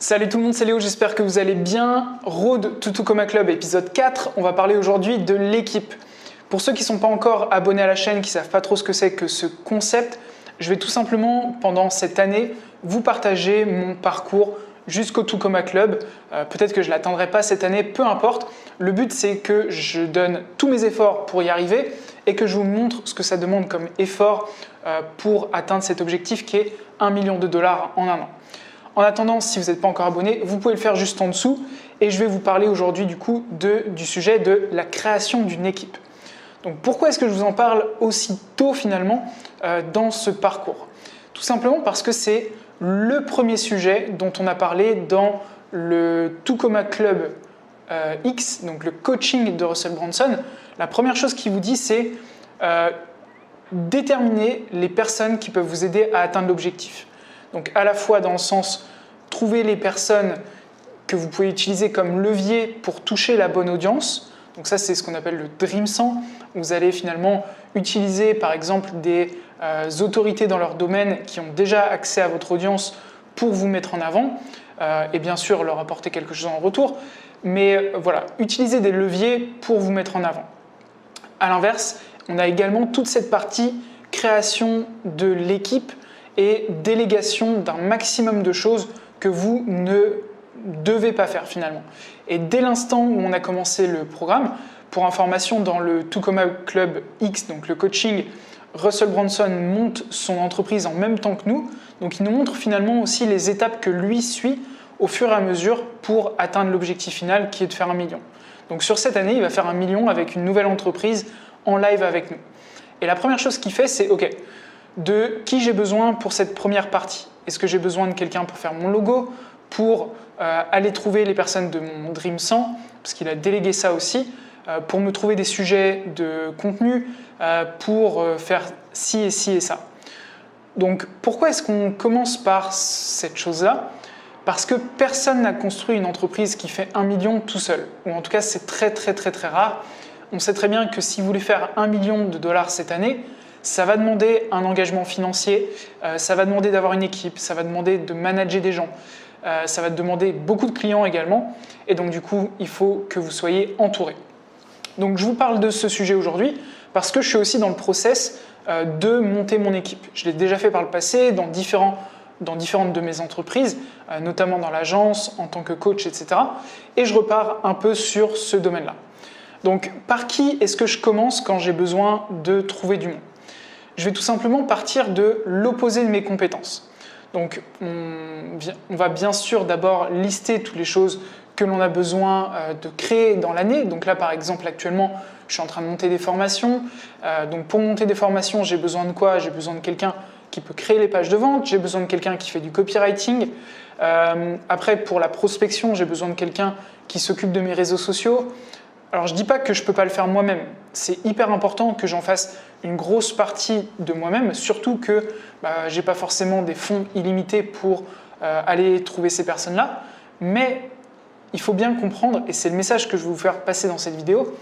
Salut tout le monde, c'est Léo, j'espère que vous allez bien. Road to Tucumã Club, épisode 4. On va parler aujourd'hui de l'équipe. Pour ceux qui ne sont pas encore abonnés à la chaîne, qui ne savent pas trop ce que c'est que ce concept, je vais tout simplement, pendant cette année, vous partager mon parcours jusqu'au Tucumã Club. Peut-être que je ne l'atteindrai pas cette année, peu importe. Le but, c'est que je donne tous mes efforts pour y arriver et que je vous montre ce que ça demande comme effort pour atteindre cet objectif qui est $1 million en un an. En attendant, si vous n'êtes pas encore abonné, vous pouvez le faire juste en dessous et je vais vous parler aujourd'hui du sujet de la création d'une équipe. Donc pourquoi est-ce que je vous en parle aussi tôt finalement dans ce parcours? Tout simplement parce que c'est le premier sujet dont on a parlé dans le Tucumã Club X, donc le coaching de Russell Brunson. La première chose qu'il vous dit, c'est déterminer les personnes qui peuvent vous aider à atteindre l'objectif. Donc à la fois dans le sens trouver les personnes que vous pouvez utiliser comme levier pour toucher la bonne audience. Donc ça c'est ce qu'on appelle le Dream 100. Vous allez finalement utiliser par exemple des autorités dans leur domaine qui ont déjà accès à votre audience pour vous mettre en avant et bien sûr leur apporter quelque chose en retour. Mais voilà, utiliser des leviers pour vous mettre en avant. À l'inverse, on a également toute cette partie création de l'équipe et délégation d'un maximum de choses que vous ne devez pas faire finalement. Et dès l'instant où on a commencé le programme, pour information, dans le Tucumã Club X, donc le coaching, Russell Brunson monte son entreprise en même temps que nous, donc il nous montre finalement aussi les étapes que lui suit au fur et à mesure pour atteindre l'objectif final qui est de faire 1 million. Donc sur cette année, il va faire 1 million avec une nouvelle entreprise en live avec nous. Et la première chose qu'il fait, c'est OK, de qui j'ai besoin pour cette première partie. Est-ce que j'ai besoin de quelqu'un pour faire mon logo, pour aller trouver les personnes de mon Dream 100, parce qu'il a délégué ça aussi, pour me trouver des sujets de contenu, pour faire ci et ci et ça. Donc pourquoi est-ce qu'on commence par cette chose-là? Parce que personne n'a construit une entreprise qui fait 1 million tout seul, ou en tout cas c'est très rare. On sait très bien que si vous voulez faire $1 million cette année, ça va demander un engagement financier, ça va demander d'avoir une équipe, ça va demander de manager des gens, ça va demander beaucoup de clients également. Et donc du coup, il faut que vous soyez entouré. Donc je vous parle de ce sujet aujourd'hui parce que je suis aussi dans le process de monter mon équipe. Je l'ai déjà fait par le passé dans différentes de mes entreprises, notamment dans l'agence, en tant que coach, etc. Et je repars un peu sur ce domaine-là. Donc par qui est-ce que je commence quand j'ai besoin de trouver du monde? Je vais tout simplement partir de l'opposé de mes compétences. Donc, on va bien sûr d'abord lister toutes les choses que l'on a besoin de créer dans l'année. Donc là, par exemple, actuellement, je suis en train de monter des formations. Donc pour monter des formations, j'ai besoin de quoi? J'ai besoin de quelqu'un qui peut créer les pages de vente. J'ai besoin de quelqu'un qui fait du copywriting. Après, pour la prospection, j'ai besoin de quelqu'un qui s'occupe de mes réseaux sociaux. Alors je ne dis pas que je ne peux pas le faire moi-même, c'est hyper important que j'en fasse une grosse partie de moi-même, surtout que je n'ai pas forcément des fonds illimités pour aller trouver ces personnes-là, mais il faut bien comprendre, et c'est le message que je vais vous faire passer dans cette vidéo,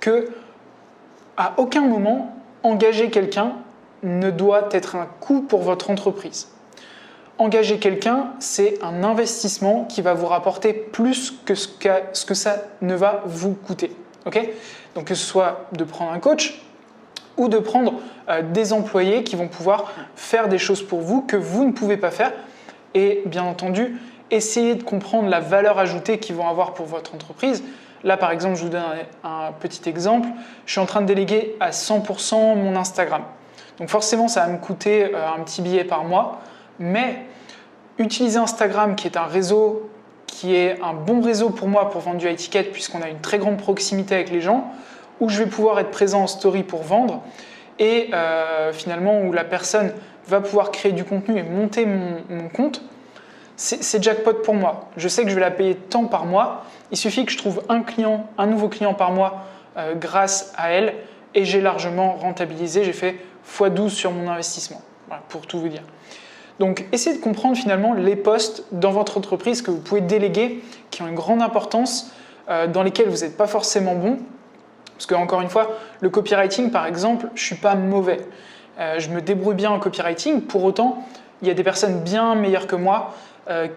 qu'à aucun moment, engager quelqu'un ne doit être un coût pour votre entreprise. Engager quelqu'un, c'est un investissement qui va vous rapporter plus que ce que ça ne va vous coûter. Okay? Donc que ce soit de prendre un coach ou de prendre des employés qui vont pouvoir faire des choses pour vous que vous ne pouvez pas faire. Et bien entendu, essayez de comprendre la valeur ajoutée qu'ils vont avoir pour votre entreprise. Là, par exemple, je vous donne un petit exemple. Je suis en train de déléguer à 100% mon Instagram. Donc forcément, ça va me coûter un petit billet par mois. Mais utiliser Instagram, qui est un réseau, qui est un bon réseau pour moi pour vendre du high ticket, puisqu'on a une très grande proximité avec les gens, où je vais pouvoir être présent en story pour vendre, et finalement où la personne va pouvoir créer du contenu et monter mon compte, c'est jackpot pour moi. Je sais que je vais la payer tant par mois, il suffit que je trouve un nouveau client par mois grâce à elle, et j'ai largement rentabilisé, j'ai fait x12 sur mon investissement, voilà, pour tout vous dire. Donc, essayez de comprendre finalement les postes dans votre entreprise que vous pouvez déléguer, qui ont une grande importance, dans lesquels vous n'êtes pas forcément bon. Parce que, encore une fois, le copywriting, par exemple, je ne suis pas mauvais. Je me débrouille bien en copywriting. Pour autant, il y a des personnes bien meilleures que moi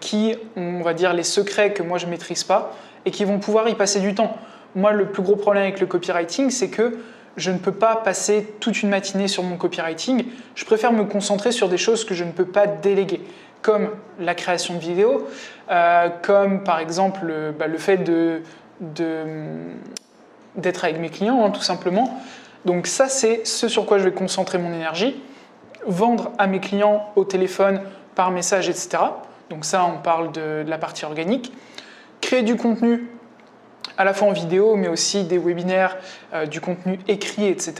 qui ont, on va dire, les secrets que moi je ne maîtrise pas et qui vont pouvoir y passer du temps. Moi, le plus gros problème avec le copywriting, c'est que je ne peux pas passer toute une matinée sur mon copywriting. Je préfère me concentrer sur des choses que je ne peux pas déléguer, comme la création de vidéos, comme par exemple le fait d'être avec mes clients, tout simplement. Donc ça, c'est ce sur quoi je vais concentrer mon énergie. Vendre à mes clients au téléphone, par message, etc. Donc ça, on parle de la partie organique. Créer du contenu, à la fois en vidéo, mais aussi des webinaires, du contenu écrit, etc.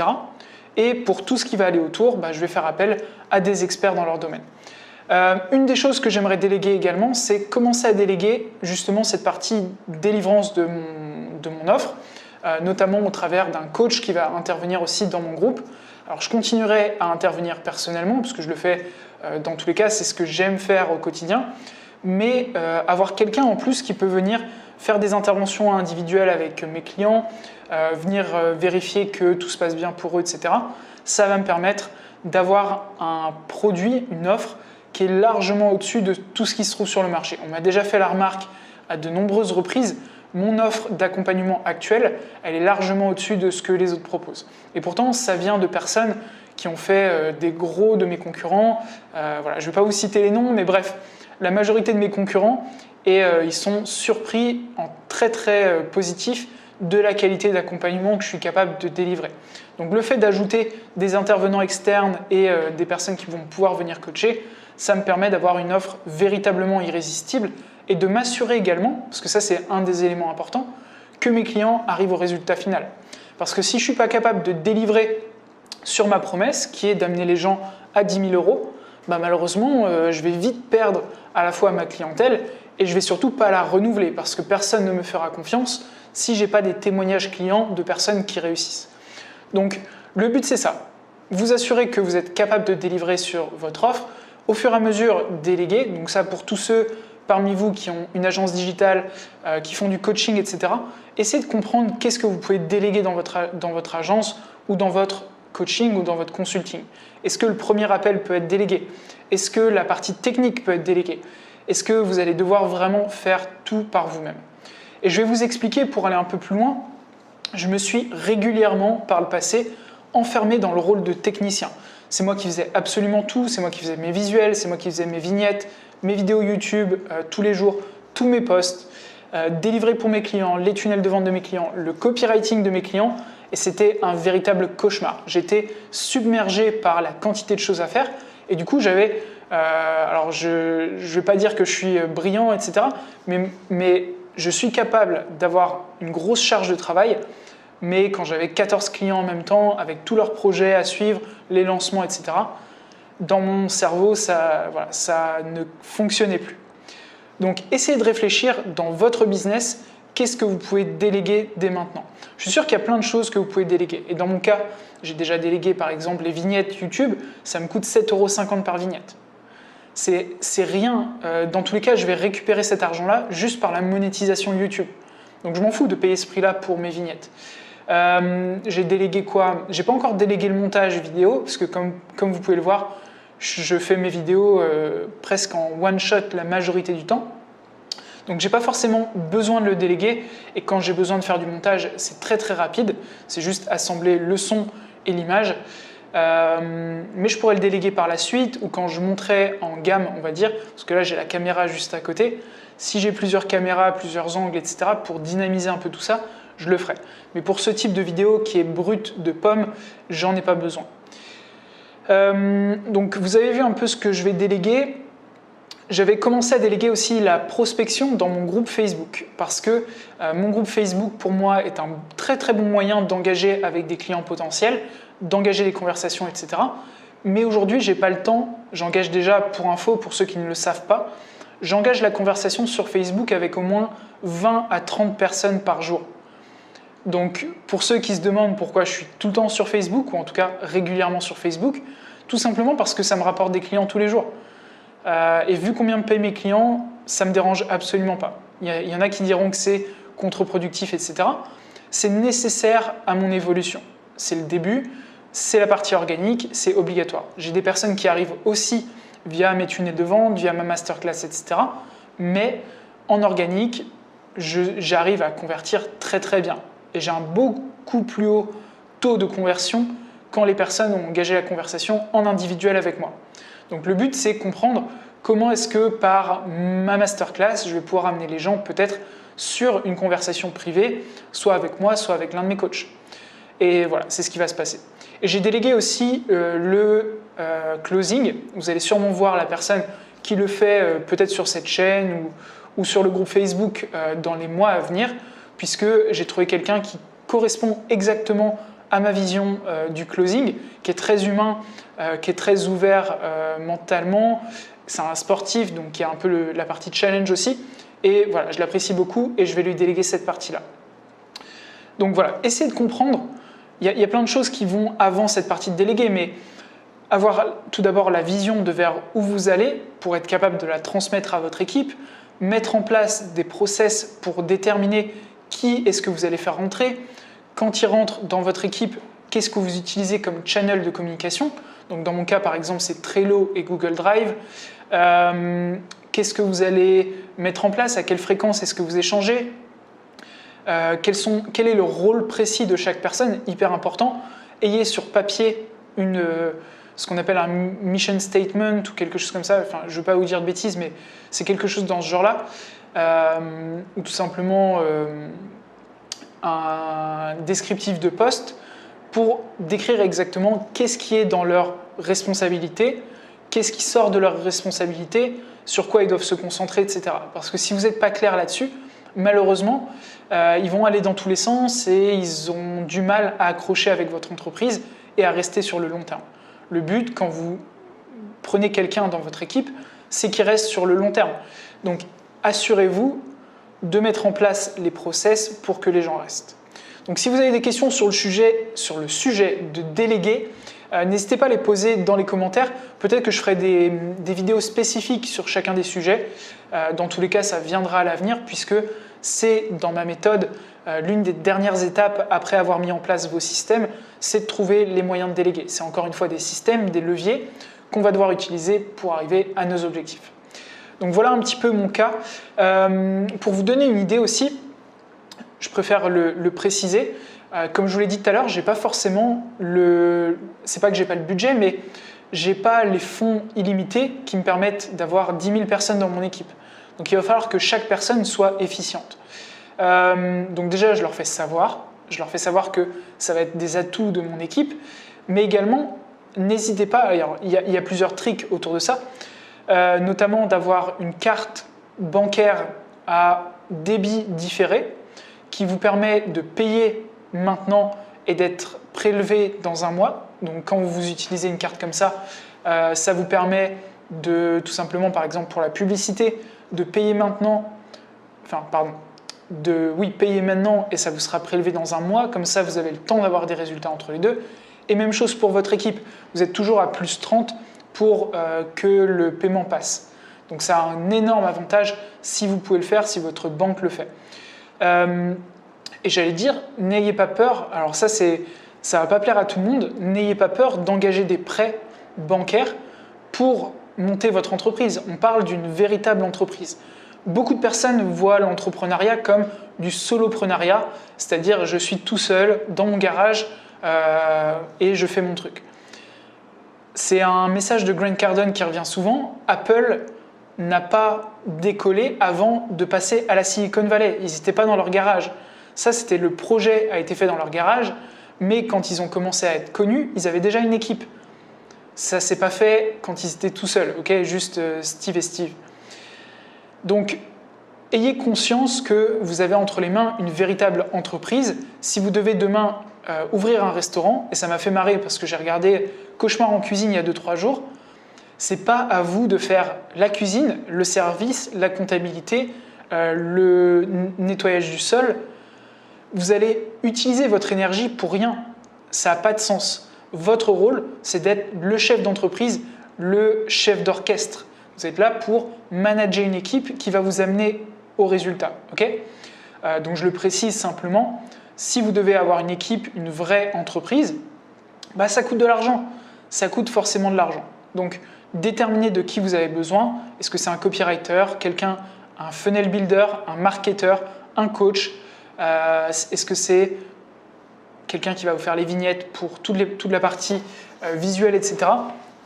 Et pour tout ce qui va aller autour, je vais faire appel à des experts dans leur domaine. Une des choses que j'aimerais déléguer également, c'est commencer à déléguer justement cette partie délivrance de mon offre, notamment au travers d'un coach qui va intervenir aussi dans mon groupe. Alors je continuerai à intervenir personnellement, parce que je le fais dans tous les cas, c'est ce que j'aime faire au quotidien, mais avoir quelqu'un en plus qui peut venir faire des interventions individuelles avec mes clients, venir vérifier que tout se passe bien pour eux, etc. Ça va me permettre d'avoir un produit, une offre qui est largement au-dessus de tout ce qui se trouve sur le marché. On m'a déjà fait la remarque à de nombreuses reprises, mon offre d'accompagnement actuelle, elle est largement au-dessus de ce que les autres proposent. Et pourtant, ça vient de personnes qui ont fait des gros de mes concurrents. Voilà, je ne vais pas vous citer les noms, mais bref, la majorité de mes concurrents, et ils sont surpris en très très positif de la qualité d'accompagnement que je suis capable de délivrer. Donc le fait d'ajouter des intervenants externes et des personnes qui vont pouvoir venir coacher, ça me permet d'avoir une offre véritablement irrésistible et de m'assurer également, parce que ça c'est un des éléments importants, que mes clients arrivent au résultat final. Parce que si je ne suis pas capable de délivrer sur ma promesse, qui est d'amener les gens à 10 000 €, malheureusement, je vais vite perdre à la fois ma clientèle et je ne vais surtout pas la renouveler parce que personne ne me fera confiance si je n'ai pas des témoignages clients de personnes qui réussissent. Donc, le but, c'est ça. Vous assurez que vous êtes capable de délivrer sur votre offre. Au fur et à mesure, déléguer. Donc ça, pour tous ceux parmi vous qui ont une agence digitale, qui font du coaching, etc. Essayez de comprendre qu'est-ce que vous pouvez déléguer dans votre agence ou dans votre coaching ou dans votre consulting. Est-ce que le premier appel peut être délégué? Est-ce que la partie technique peut être déléguée? Est-ce que vous allez devoir vraiment faire tout par vous-même? Et je vais vous expliquer, pour aller un peu plus loin, je me suis régulièrement, par le passé, enfermé dans le rôle de technicien. C'est moi qui faisais absolument tout, c'est moi qui faisais mes visuels, c'est moi qui faisais mes vignettes, mes vidéos YouTube tous les jours, tous mes posts, délivrer pour mes clients, les tunnels de vente de mes clients, le copywriting de mes clients, et c'était un véritable cauchemar. J'étais submergé par la quantité de choses à faire, et du coup j'avais... alors je ne vais pas dire que je suis brillant, etc., mais je suis capable d'avoir une grosse charge de travail, mais quand j'avais 14 clients en même temps, avec tous leurs projets à suivre, les lancements, etc., dans mon cerveau, ça ne fonctionnait plus. Donc, essayez de réfléchir dans votre business, qu'est-ce que vous pouvez déléguer dès maintenant. Je suis sûr qu'il y a plein de choses que vous pouvez déléguer. Et dans mon cas, j'ai déjà délégué par exemple les vignettes YouTube, ça me coûte 7,50 € par vignette. C'est rien. Dans tous les cas, je vais récupérer cet argent-là juste par la monétisation YouTube. Donc, je m'en fous de payer ce prix-là pour mes vignettes. J'ai délégué quoi? J'ai pas encore délégué le montage vidéo parce que comme vous pouvez le voir, je fais mes vidéos presque en one shot la majorité du temps. Donc j'ai pas forcément besoin de le déléguer et quand j'ai besoin de faire du montage, c'est très très rapide. C'est juste assembler le son et l'image. Mais je pourrais le déléguer par la suite ou quand je monterai en gamme, on va dire, parce que là j'ai la caméra juste à côté. Si j'ai plusieurs caméras, plusieurs angles, etc., pour dynamiser un peu tout ça, je le ferai. Mais pour ce type de vidéo qui est brute de pomme, j'en ai pas besoin. Donc vous avez vu un peu ce que je vais déléguer. J'avais commencé à déléguer aussi la prospection dans mon groupe Facebook parce que mon groupe Facebook pour moi est un très très bon moyen d'engager avec des clients potentiels, d'engager des conversations, etc. Mais aujourd'hui, j'ai pas le temps. J'engage déjà, pour info, pour ceux qui ne le savent pas, j'engage la conversation sur Facebook avec au moins 20 à 30 personnes par jour. Donc, pour ceux qui se demandent pourquoi je suis tout le temps sur Facebook, ou en tout cas régulièrement sur Facebook, tout simplement parce que ça me rapporte des clients tous les jours. Et vu combien me payent mes clients, ça ne me dérange absolument pas. Il y en a qui diront que c'est contre-productif, etc. C'est nécessaire à mon évolution. C'est le début, c'est la partie organique, c'est obligatoire. J'ai des personnes qui arrivent aussi via mes tunnels de vente, via ma masterclass, etc. Mais en organique, j'arrive à convertir très très bien. Et j'ai un beaucoup plus haut taux de conversion quand les personnes ont engagé la conversation en individuel avec moi. Donc le but, c'est comprendre comment est-ce que par ma masterclass, je vais pouvoir amener les gens peut-être sur une conversation privée, soit avec moi, soit avec l'un de mes coachs. Et voilà, c'est ce qui va se passer. Et j'ai délégué aussi le closing. Vous allez sûrement voir la personne qui le fait peut-être sur cette chaîne ou sur le groupe Facebook dans les mois à venir, puisque j'ai trouvé quelqu'un qui correspond exactement à ma vision du closing, qui est très humain, qui est très ouvert mentalement. C'est un sportif, donc il y a un peu la partie challenge aussi. Et voilà, je l'apprécie beaucoup et je vais lui déléguer cette partie-là. Donc voilà, essayez de comprendre. Il y a plein de choses qui vont avant cette partie de déléguer, mais avoir tout d'abord la vision de vers où vous allez pour être capable de la transmettre à votre équipe, mettre en place des process pour déterminer qui est-ce que vous allez faire rentrer, quand il rentre dans votre équipe, qu'est-ce que vous utilisez comme channel de communication. Donc dans mon cas, par exemple, c'est Trello et Google Drive. Qu'est-ce que vous allez mettre en place, à quelle fréquence est-ce que vous échangez, quel est le rôle précis de chaque personne, hyper important. Ayez sur papier ce qu'on appelle un mission statement ou quelque chose comme ça. Enfin, je ne veux pas vous dire de bêtises, mais c'est quelque chose dans ce genre-là. Ou tout simplement un descriptif de poste pour décrire exactement qu'est-ce qui est dans leur responsabilité, qu'est-ce qui sort de leur responsabilité, sur quoi ils doivent se concentrer, etc. Parce que si vous n'êtes pas clair là-dessus, malheureusement, ils vont aller dans tous les sens et ils ont du mal à accrocher avec votre entreprise et à rester sur le long terme. Le but, quand vous prenez quelqu'un dans votre équipe, c'est qu'il reste sur le long terme. Donc, assurez-vous de mettre en place les process pour que les gens restent. Donc, si vous avez des questions sur le sujet de déléguer, n'hésitez pas à les poser dans les commentaires. Peut-être que je ferai des vidéos spécifiques sur chacun des sujets. Dans tous les cas, ça viendra à l'avenir puisque c'est dans ma méthode l'une des dernières étapes après avoir mis en place vos systèmes, c'est de trouver les moyens de déléguer. C'est encore une fois des systèmes, des leviers qu'on va devoir utiliser pour arriver à nos objectifs. Donc voilà un petit peu mon cas. Pour vous donner une idée aussi, je préfère le préciser. Comme je vous l'ai dit tout à l'heure, j'ai pas forcément c'est pas que j'ai pas le budget, mais j'ai pas les fonds illimités qui me permettent d'avoir 10 000 personnes dans mon équipe. Donc il va falloir que chaque personne soit efficiente. Donc déjà, je leur fais savoir que ça va être des atouts de mon équipe, mais également, n'hésitez pas, il y a plusieurs tricks autour de ça, notamment d'avoir une carte bancaire à débit différé qui vous permet de payer maintenant et d'être prélevé dans un mois. Donc quand vous utilisez une carte comme ça vous permet de tout simplement, par exemple pour la publicité, de payer maintenant, payer maintenant et ça vous sera prélevé dans un mois, comme ça vous avez le temps d'avoir des résultats entre les deux. Et même chose pour votre équipe, vous êtes toujours à plus 30 pour que le paiement passe. Donc ça a un énorme avantage si vous pouvez le faire, si votre banque le fait. Et j'allais dire, n'ayez pas peur, alors ça ne va pas plaire à tout le monde, n'ayez pas peur d'engager des prêts bancaires pour monter votre entreprise. On parle d'une véritable entreprise. Beaucoup de personnes voient l'entrepreneuriat comme du soloprenariat, c'est-à-dire je suis tout seul dans mon garage et je fais mon truc. C'est un message de Grant Cardone qui revient souvent. Apple n'a pas décollé avant de passer à la Silicon Valley. Ils n'étaient pas dans leur garage. Ça, le projet a été fait dans leur garage, mais quand ils ont commencé à être connus, ils avaient déjà une équipe. Ça ne s'est pas fait quand ils étaient tout seuls, juste Steve et Steve. Donc, ayez conscience que vous avez entre les mains une véritable entreprise. Si vous devez demain ouvrir un restaurant, et ça m'a fait marrer parce que j'ai regardé Cauchemar en cuisine il y a 2-3 jours, c'est pas à vous de faire la cuisine, le service, la comptabilité, le nettoyage du sol. Vous allez utiliser votre énergie pour rien. Ça n'a pas de sens. Votre rôle, c'est d'être le chef d'entreprise, le chef d'orchestre. Vous êtes là pour manager une équipe qui va vous amener au résultat. Donc je le précise simplement, si vous devez avoir une équipe, une vraie entreprise, ça coûte de l'argent. Ça coûte forcément de l'argent. Donc déterminez de qui vous avez besoin. Est-ce que c'est un copywriter, quelqu'un, un funnel builder, un marketeur, un coach? Est-ce que c'est quelqu'un qui va vous faire les vignettes pour toute la partie visuelle, etc.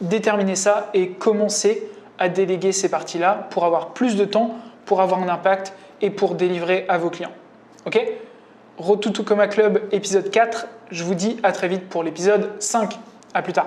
Déterminez ça et commencez à déléguer ces parties-là pour avoir plus de temps, pour avoir un impact et pour délivrer à vos clients. Ok? Road to Tacoma Club, épisode 4. Je vous dis à très vite pour l'épisode 5. À plus tard.